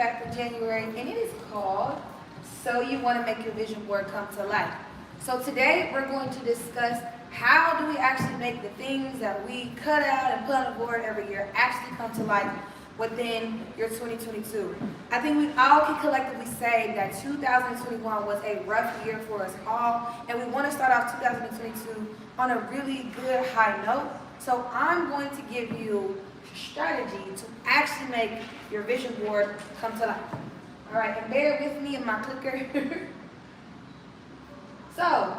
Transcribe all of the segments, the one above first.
LaunchPad for January, and it is called So You Want to Make Your Vision Board Come to Life. So today we're going to discuss how do we actually make the things that we cut out and put on the board every year actually come to life within your 2022. I think we all can collectively say that 2021 was a rough year for us all, and we want to start off 2022 on a really good high note. So I'm going to give you strategy to actually make your vision board come to life. All right, and bear with me in my clicker. So,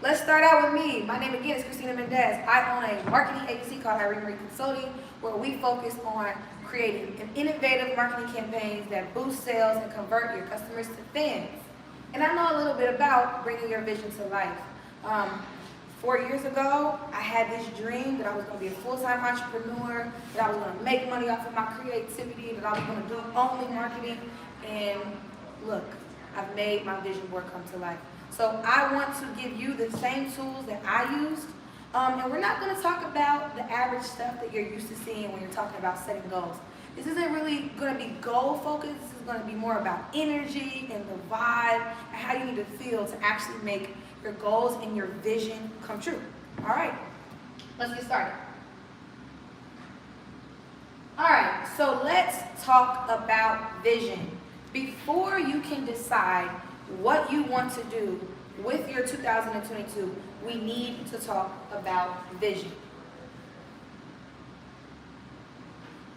let's start out with me. My name again is Christina Mendez. I own a marketing agency called Irene Marie Consulting, where we focus on creating innovative marketing campaigns that boost sales and convert your customers to fans. And I know a little bit about bringing your vision to life. 4 years ago, I had this dream that I was going to be a full-time entrepreneur, that I was going to make money off of my creativity, that I was going to do only marketing. And look, I've made my vision board come to life. So I want to give you the same tools that I used. And we're not going to talk about the average stuff that you're used to seeing when you're talking about setting goals. This isn't really going to be goal focused. This is going to be more about energy and the vibe and how you need to feel to actually make your goals and your vision come true. All right, let's get started. All right, so let's talk about vision. Before you can decide what you want to do with your 2022, we need to talk about vision.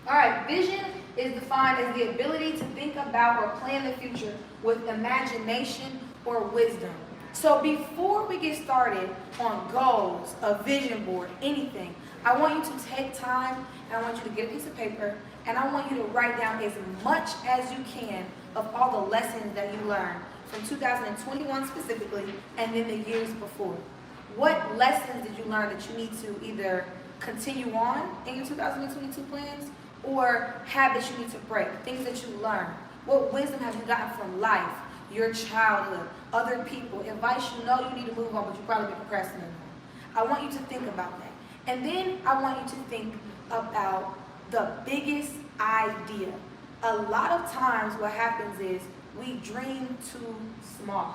All right, vision is defined as the ability to think about or plan the future with imagination or wisdom. So before we get started on goals, a vision board, anything, I want you to take time and I want you to get a piece of paper and I want you to write down as much as you can of all the lessons that you learned from 2021 specifically and then the years before. What lessons did you learn that you need to either continue on in your 2022 plans or habits you need to break, things that you learned? What wisdom have you gotten from life, your childhood, other people, advice you know you need to move on but you probably been procrastinating on? I want you to think about that. And then I want you to think about the biggest idea. A lot of times what happens is we dream too small.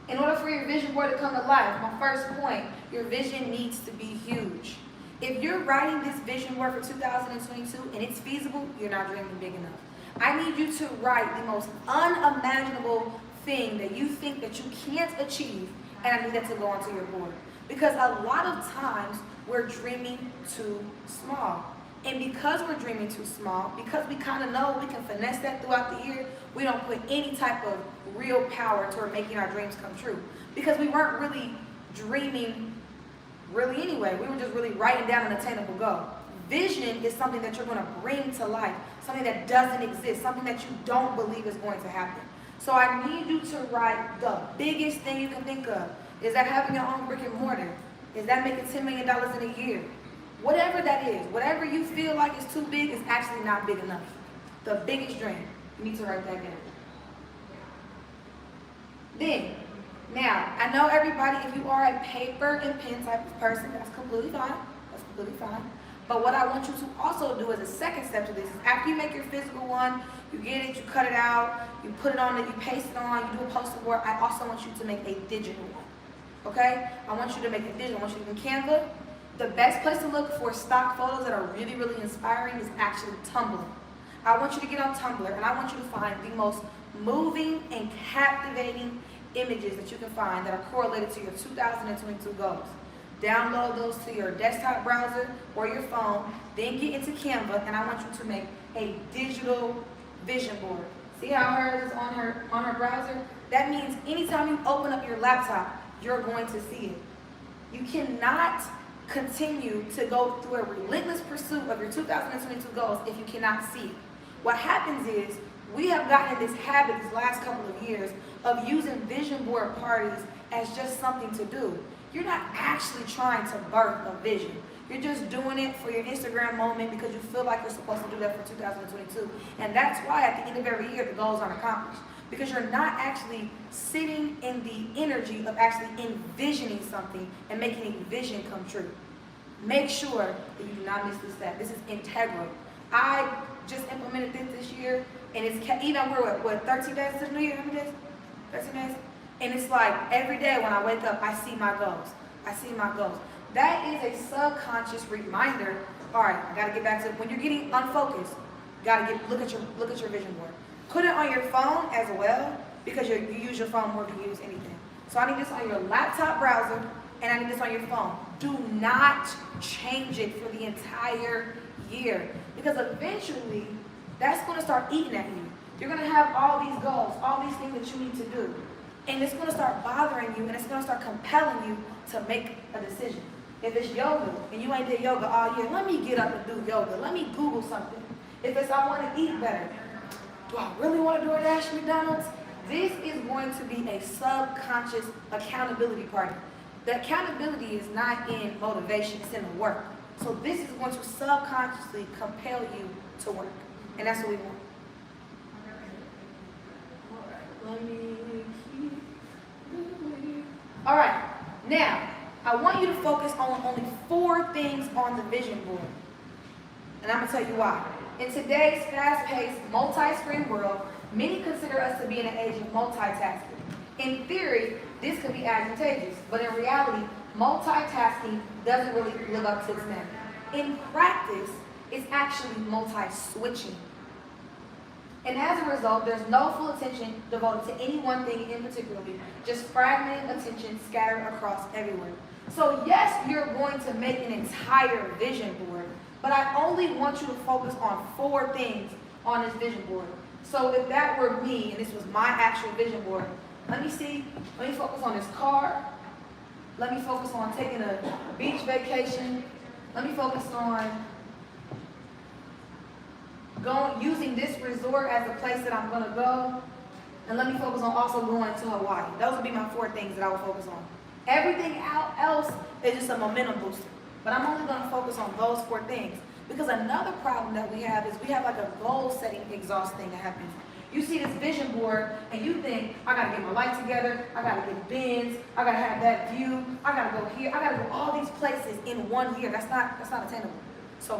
In order for your vision board to come to life, my first point, your vision needs to be huge. If you're writing this vision board for 2022 and it's feasible, you're not dreaming big enough. I need you to write the most unimaginable thing that you think that you can't achieve, and I need that to go onto your board. Because a lot of times we're dreaming too small. And because we're dreaming too small, because we kind of know we can finesse that throughout the year, we don't put any type of real power toward making our dreams come true. Because we weren't really dreaming really anyway. We were just really writing down an attainable goal. Vision is something that you're going to bring to life, something that doesn't exist, something that you don't believe is going to happen. So I need you to write the biggest thing you can think of. Is that having your own brick and mortar? Is that making $10 million in a year? Whatever that is, whatever you feel like is too big is actually not big enough. The biggest dream, you need to write that down. Then, now, I know everybody, if you are a paper and pen type of person, that's completely fine. That's completely fine. But what I want you to also do as a second step to this is after you make your physical one, you get it, you cut it out, you put it on it, you paste it on, you do a poster board, I also want you to make a digital one. Okay? I want you to make a digital. I want you to do Canva. The best place to look for stock photos that are really, really inspiring is actually Tumblr. I want you to get on Tumblr and I want you to find the most moving and captivating images that you can find that are correlated to your 2022 goals. Download those to your desktop browser or your phone, then get into Canva and I want you to make a digital vision board. See how hers is on her browser? That means anytime you open up your laptop, you're going to see it. You cannot continue to go through a relentless pursuit of your 2022 goals if you cannot see it. What happens is we have gotten in this habit these last couple of years of using vision board parties as just something to do. You're not actually trying to birth a vision. You're just doing it for your Instagram moment because you feel like you're supposed to do that for 2022. And that's why at the end of every year the goals aren't accomplished. Because you're not actually sitting in the energy of actually envisioning something and making a vision come true. Make sure that you do not miss this step. This is integral. I just implemented this year, and it's even we're what 13 days to the new year, how many days? 13 days? And it's like every day when I wake up, I see my goals. I see my goals. That is a subconscious reminder. All right, I gotta get back to when you're getting unfocused. Gotta look at your vision board. Put it on your phone as well because you use your phone more than you use anything. So I need this on your laptop browser and I need this on your phone. Do not change it for the entire year because eventually that's going to start eating at you. You're going to have all these goals, all these things that you need to do. And it's going to start bothering you and it's going to start compelling you to make a decision. If it's yoga and you ain't did yoga all year, let me get up and do yoga. Let me Google something. If it's I want to eat better, do I really want to DoorDash McDonald's? This is going to be a subconscious accountability party. The accountability is not in motivation, it's in the work. So this is going to subconsciously compel you to work. And that's what we want. All right, now, I want you to focus on only 4 things on the vision board. And I'm going to tell you why. In today's fast-paced, multi-screen world, many consider us to be in an age of multitasking. In theory, this could be advantageous, but in reality, multitasking doesn't really live up to its name. In practice, it's actually multi-switching. And as a result, there's no full attention devoted to any one thing in particular, just fragmented attention scattered across everywhere. So yes, you're going to make an entire vision board, but I only want you to focus on 4 things on this vision board. So if that were me, and this was my actual vision board, let me focus on this car. Let me focus on taking a beach vacation. Let me focus on using this resort as the place that I'm gonna go. And let me focus on also going to Hawaii. Those would be my 4 things that I would focus on. Everything else is just a momentum booster. But I'm only gonna focus on those 4 things. Because another problem that we have is we have like a goal setting exhaust thing that happens. You see this vision board and you think, I gotta get my life together, I gotta get bins, I gotta have that view, I gotta go here, I gotta go all these places in 1 year. That's not attainable. So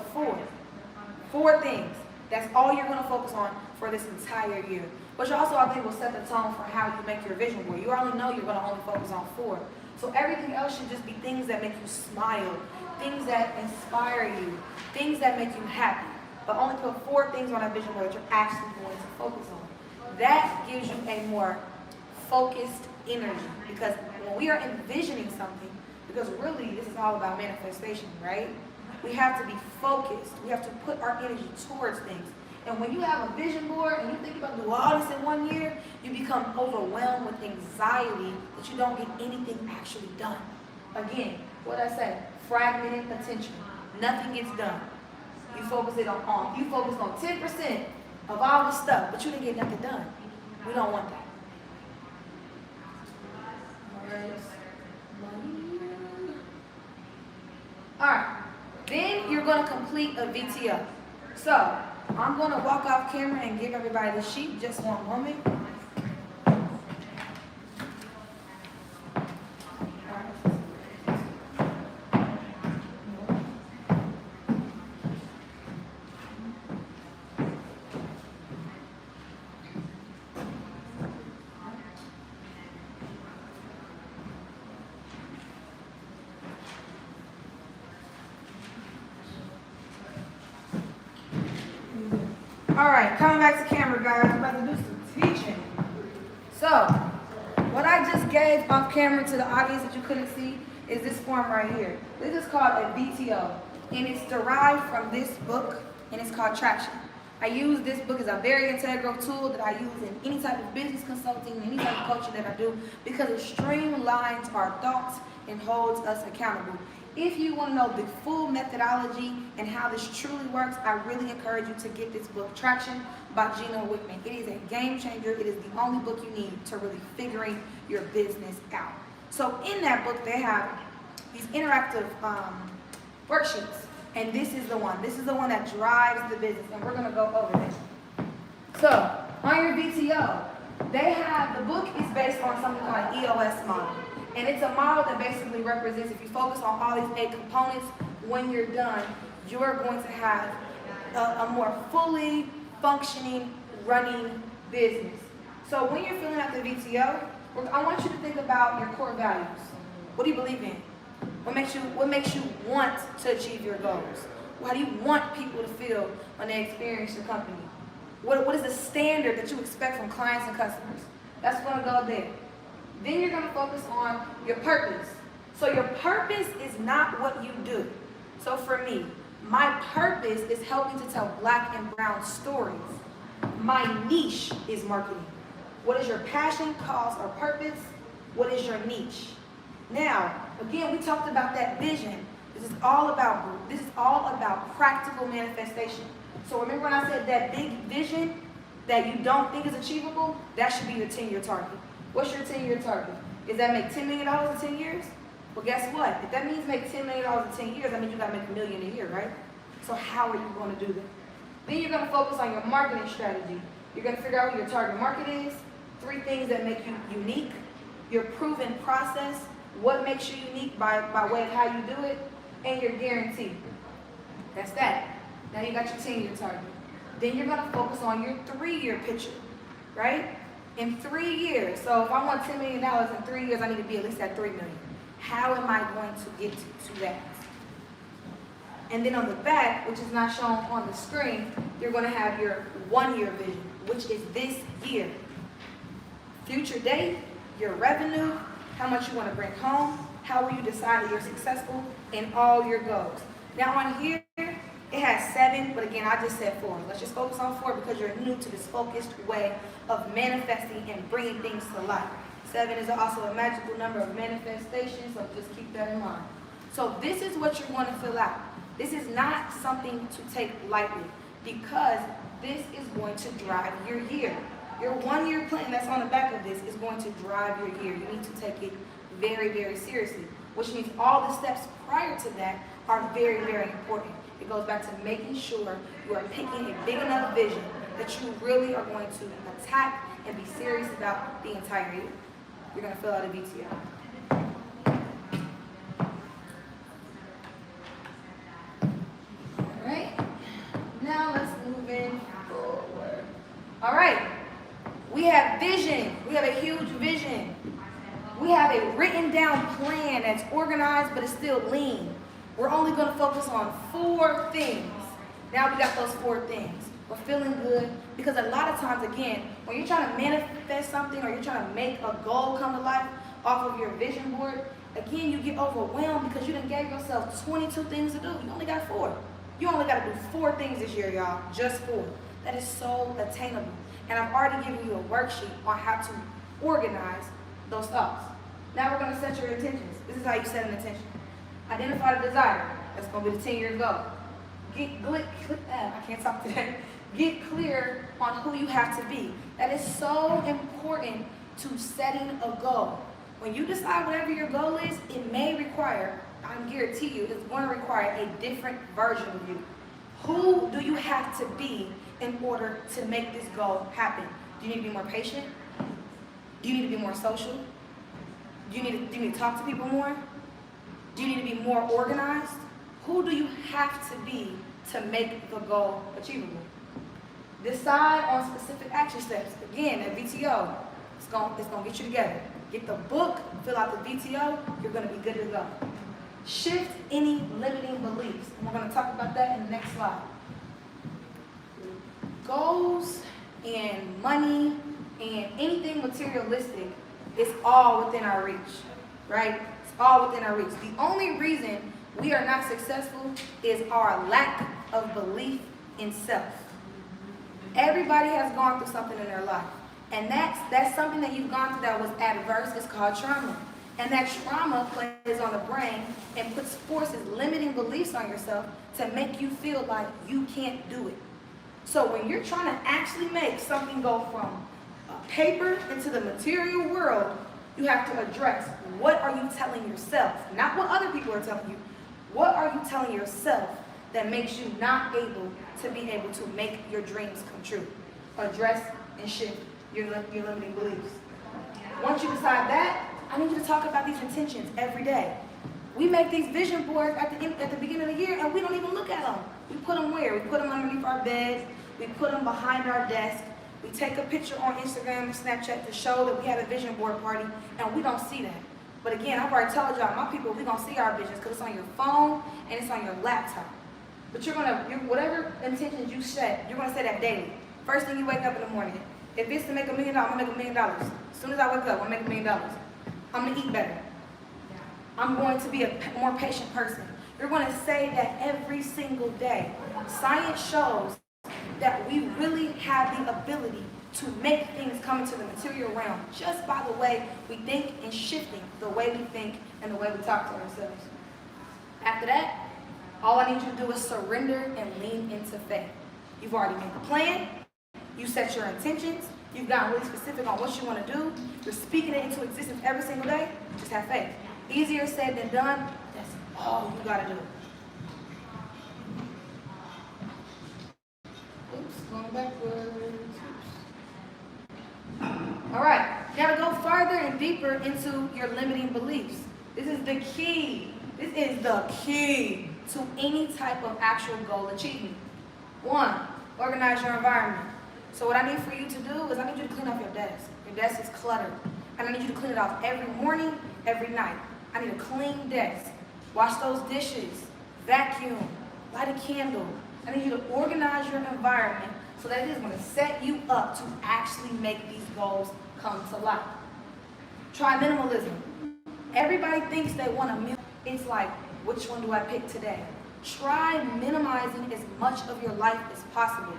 4 things. That's all you're gonna focus on for this entire year. Which also I think will set the tone for how you make your vision board. You already know you're gonna only focus on 4. So everything else should just be things that make you smile, things that inspire you, things that make you happy. But only put 4 things on that vision board that you're actually going to focus on. That gives you a more focused energy. Because when we are envisioning something, because really this is all about manifestation, right? We have to be focused. We have to put our energy towards things. And when you have a vision board and you think about doing all this in 1 year, you become overwhelmed with anxiety that you don't get anything actually done. Again, what I say, fragmented attention. Nothing gets done. You focus on 10% of all this stuff, but you didn't get nothing done. We don't want that. All right. Then you're going to complete a VTO. So I'm going to walk off camera and give everybody the sheet just one moment. All right, coming back to camera, guys. I'm about to do some teaching. So, what I just gave off camera to the audience that you couldn't see is this form right here. This is called a VTO, and it's derived from this book, and it's called Traction. I use this book as a very integral tool that I use in any type of business consulting, any type of coaching that I do, because it streamlines our thoughts and holds us accountable. If you want to know the full methodology and how this truly works, I really encourage you to get this book, Traction by Gino Wickman. It is a game changer. It is the only book you need to really figuring your business out. So in that book, they have these interactive worksheets. And this is the one. This is the one that drives the business. And we're going to go over this. So on your VTO, the book is based on something called an EOS model. And it's a model that basically represents, if you focus on all these 8 components, when you're done, you're going to have a more fully functioning, running business. So when you're filling out the VTO, I want you to think about your core values. What do you believe in? What makes you want to achieve your goals? How do you want people to feel when they experience your company? What is the standard that you expect from clients and customers? That's going to go there. Then you're going to focus on your purpose. So your purpose is not what you do. So for me, my purpose is helping to tell Black and brown stories. My niche is marketing. What is your passion, cause, or purpose? What is your niche? Now, again, we talked about that vision. This is all about practical manifestation. So remember when I said that big vision that you don't think is achievable? That should be your 10-year target. What's your 10-year target? Is that make $10 million in 10 years? Well, guess what? If that means make $10 million in 10 years, that means you got to make $1 million a year, right? So how are you going to do that? Then you're going to focus on your marketing strategy. You're going to figure out what your target market is, 3 things that make you unique, your proven process, what makes you unique by way of how you do it, and your guarantee. That's that. Now you got your 10-year target. Then you're going to focus on your 3-year picture, right? In 3 years, so if I want $10 million in 3 years, I need to be at least at $3 million. How am I going to get to that? And then on the back, which is not shown on the screen, you're going to have your 1-year vision, which is this year. Future date, your revenue, how much you want to bring home, how will you decide that you're successful in all your goals. Now on here, it has 7, but again, I just said 4. Let's just focus on 4 because you're new to this focused way of manifesting and bringing things to life. 7 is also a magical number of manifestation, so just keep that in mind. So this is what you're going to fill out. This is not something to take lightly because this is going to drive your year. Your 1-year plan that's on the back of this is going to drive your year. You need to take it very, very seriously, which means all the steps prior to that are very, very important. It goes back to making sure you are picking a big enough vision that you really are going to attack and be serious about the entire year. You're going to fill out a VTO. All right. Now let's move in forward. All right. We have vision. We have a huge vision. We have a written down plan that's organized, but it's still lean. We're only going to focus on 4 things. Now we got those 4 things. We're feeling good because a lot of times, again, when you're trying to manifest something or you're trying to make a goal come to life off of your vision board, again, you get overwhelmed because you done gave yourself 22 things to do. You only got 4. You only got to do 4 things this year, y'all. Just 4. That is so attainable. And I've already given you a worksheet on how to organize those thoughts. Now we're going to set your intentions. This is how you set an intention. Identify the desire. That's going to be the 10-year goal. I can't talk today. Get clear on who you have to be. That is so important to setting a goal. When you decide whatever your goal is, it may require, I guarantee you, it's going to require a different version of you. Who do you have to be in order to make this goal happen? Do you need to be more patient? Do you need to be more social? Do you need to talk to people more? Do you need to be more organized? Who do you have to be to make the goal achievable? Decide on specific action steps. Again, at VTO, it's going to get you together. Get the book, fill out the VTO, you're going to be good to go. Shift any limiting beliefs. And we're going to talk about that in the next slide. Goals and money and anything materialistic is all within our reach, right? It's all within our reach. The only reason we are not successful is our lack of belief in self. Everybody has gone through something in their life. And that's something that you've gone through that was adverse. It's called trauma. And that trauma plays on the brain and forces limiting beliefs on yourself to make you feel like you can't do it. So when you're trying to actually make something go from paper into the material world, you have to address what are you telling yourself, not what other people are telling you. What are you telling yourself that makes you not able to be able to make your dreams come true? Address and shift your limiting beliefs. Once you decide that, I need you to talk about these intentions every day. We make these vision boards at the beginning of the year and we don't even look at them. We put them where? We put them underneath our beds. we put them behind our desk, we take a picture on Instagram and Snapchat to show that we had a vision board party, and we don't see that. But again, I've already told y'all, my people, we're going to see our visions because it's on your phone and it's on your laptop. But whatever intentions you set, you're going to set that daily. First thing you wake up in the morning, if it's to make $1 million, I'm going to make $1 million. As soon as I wake up, I'm going to make $1 million. I'm going to eat better. I'm going to be a more patient person. You're going to say that every single day. Science shows that we really have the ability to make things come into the material realm just by the way we think and shifting the way we think and the way we talk to ourselves. After that, all I need you to do is surrender and lean into faith. You've already made the plan. You set your intentions. You've gotten really specific on what you want to do. You're speaking it into existence every single day. Just have faith. Easier said than done. That's all you got to do. Oops, going backwards. All right, you got to go farther and deeper into your limiting beliefs. This is the key. This is the key to any type of actual goal achievement. 1, organize your environment. So what I need for you to do is I need you to clean off your desk. Your desk is cluttered. And I need you to clean it off every morning, every night. I need a clean desk. Wash those dishes. Vacuum. Light a candle. I need you to organize your environment so that it is going to set you up to actually make these goals come to life. Try minimalism. Everybody thinks they want a meal. It's like, which one do I pick today? Try minimizing as much of your life as possible.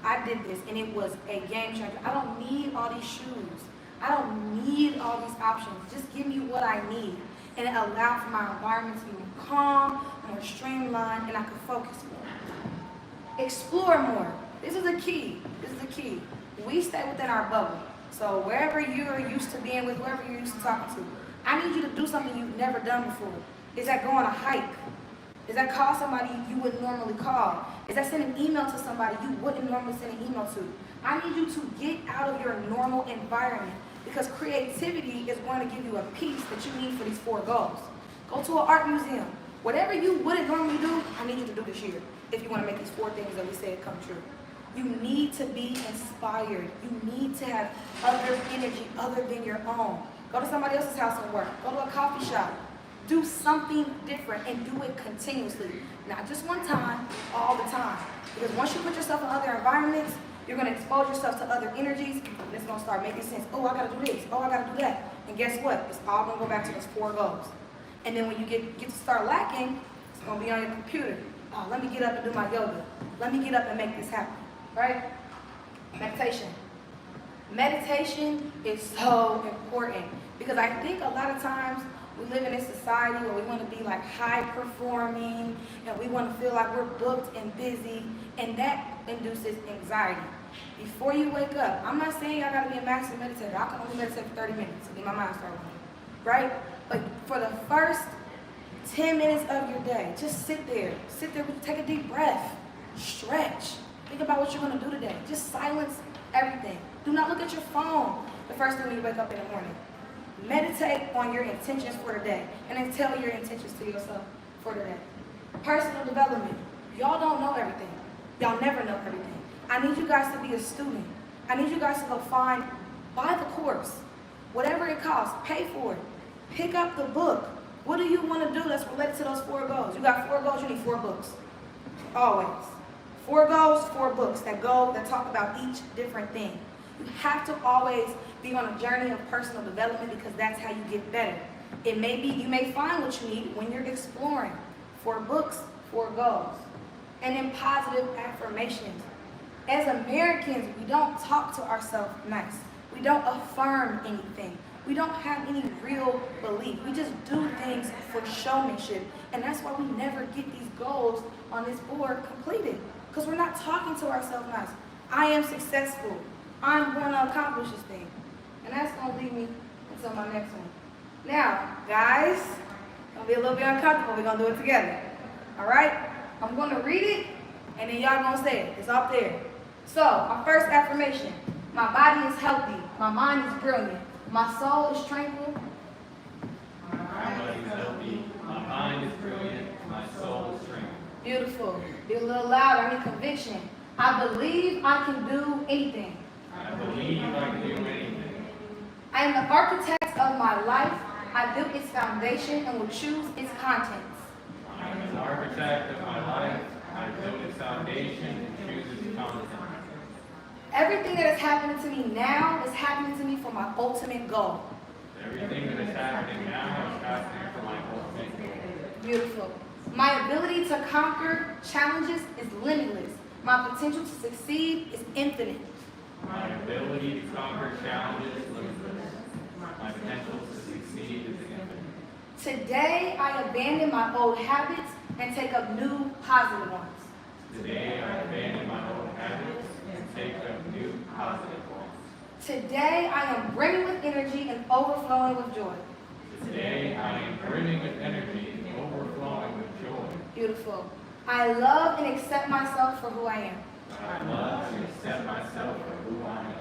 I did this and it was a game changer. I don't need all these shoes. I don't need all these options. Just give me what I need. And it allowed for my environment to be more calm, more streamlined, and I could focus more. Explore more. This is the key. This is the key. We stay within our bubble. So wherever you're used to being with, whoever you're used to talking to, I need you to do something you've never done before. Is that go on a hike? Is that call somebody you wouldn't normally call? Is that send an email to somebody you wouldn't normally send an email to? I need you to get out of your normal environment because creativity is going to give you a piece that you need for these 4 goals. Go to an art museum. Whatever you wouldn't normally do, I need you to do this year if you want to make these 4 things that we said come true. You need to be inspired. You need to have other energy other than your own. Go to somebody else's house and work. Go to a coffee shop. Do something different and do it continuously. Not just one time, all the time. Because once you put yourself in other environments, you're going to expose yourself to other energies, and it's going to start making sense. Oh, I got to do this. Oh, I got to do that. And guess what? It's all going to go back to those 4 goals. And then when you get to start lacking, it's going to be on your computer. Oh, let me get up and do my yoga. Let me get up and make this happen. Right? Meditation. Meditation is so important because I think a lot of times we live in a society where we want to be like high performing and we want to feel like we're booked and busy, and that induces anxiety. Before you wake up, I'm not saying y'all got to be a master meditator. I can only meditate for 30 minutes to get my mind started, right? But for the first 10 minutes of your day, just sit there, take a deep breath, stretch, think about what you're going to do today. Just silence everything. Do not look at your phone the first thing when you wake up in the morning. Meditate on your intentions for the day, and then tell your intentions to yourself for the day. Personal development. Y'all don't know everything. Y'all never know everything. I need you guys to be a student. I need you guys to go buy the course. Whatever it costs, pay for it. Pick up the book. What do you want to do that's related to those 4 goals? You got 4 goals, you need 4 books. Always. 4 goals, 4 books that talk about each different thing. You have to always be on a journey of personal development because that's how you get better. You may find what you need when you're exploring. 4 books, 4 goals. And then positive affirmations. As Americans, we don't talk to ourselves nice. We don't affirm anything. We don't have any real belief. We just do things for showmanship. And that's why we never get these goals on this board completed. Because we're not talking to ourselves nice. I am successful. I'm going to accomplish this thing. And that's going to lead me into my next one. Now, guys, it's going to be a little bit uncomfortable. We're going to do it together. All right? I'm going to read it, and then y'all going to say it. It's up there. So, my first affirmation. My body is healthy. My mind is brilliant. My soul is tranquil. My body is healthy. My mind is brilliant. My soul is tranquil. Beautiful. Be a little louder. I need conviction. I believe I can do anything. I believe I can do anything. I am the architect of my life. I built its foundation and will choose its contents. I am the architect of my life. I build its foundation and choose its content. Everything that is happening to me now is happening to me for my ultimate goal. Everything that is happening now is happening for my ultimate goal. Beautiful. My ability to conquer challenges is limitless. My potential to succeed is infinite. My ability to conquer challenges is limitless. My potential to succeed is infinite. Today, I abandon my old habits and take up new positive ones. Today I abandon my old habits and take up new positive ones. Today, I am brimming with energy and overflowing with joy. Today I am brimming with energy and overflowing with joy. Beautiful. I love and accept myself for who I am. I love and accept myself for who I am.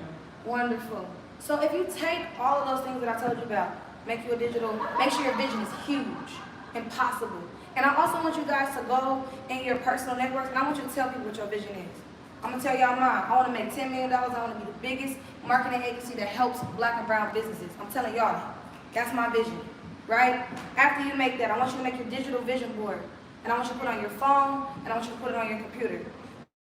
Wonderful. So if you take all of those things that I told you about, make sure your vision is huge and possible. And I also want you guys to go in your personal networks and I want you to tell people what your vision is. I'm gonna tell y'all mine. I wanna make $10 million. I wanna be the biggest marketing agency that helps black and brown businesses. I'm telling y'all that. That's my vision, right? After you make that, I want you to make your digital vision board. And I want you to put it on your phone and I want you to put it on your computer.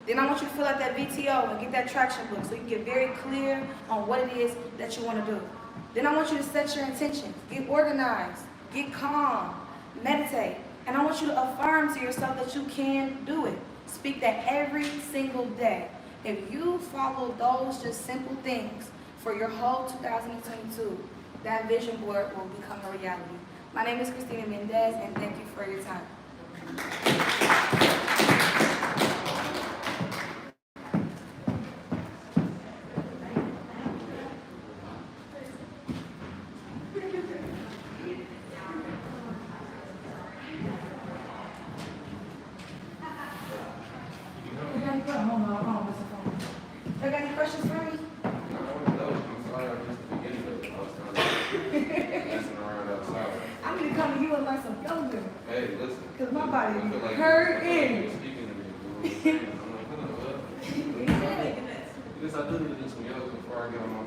Then I want you to fill out that VTO and get that traction book so you can get very clear on what it is that you want to do. Then I want you to set your intentions, get organized, get calm, meditate. And I want you to affirm to yourself that you can do it. Speak that every single day. If you follow those just simple things for your whole 2022, that vision board will become a reality. My name is Christina Mendez and thank you for your time. You got any questions for me? I need to come to you and learn some yoga. Hey, listen. Because my body I feel like hurting. you're speaking to me. I'm like, because I do need to do some yoga before I get on my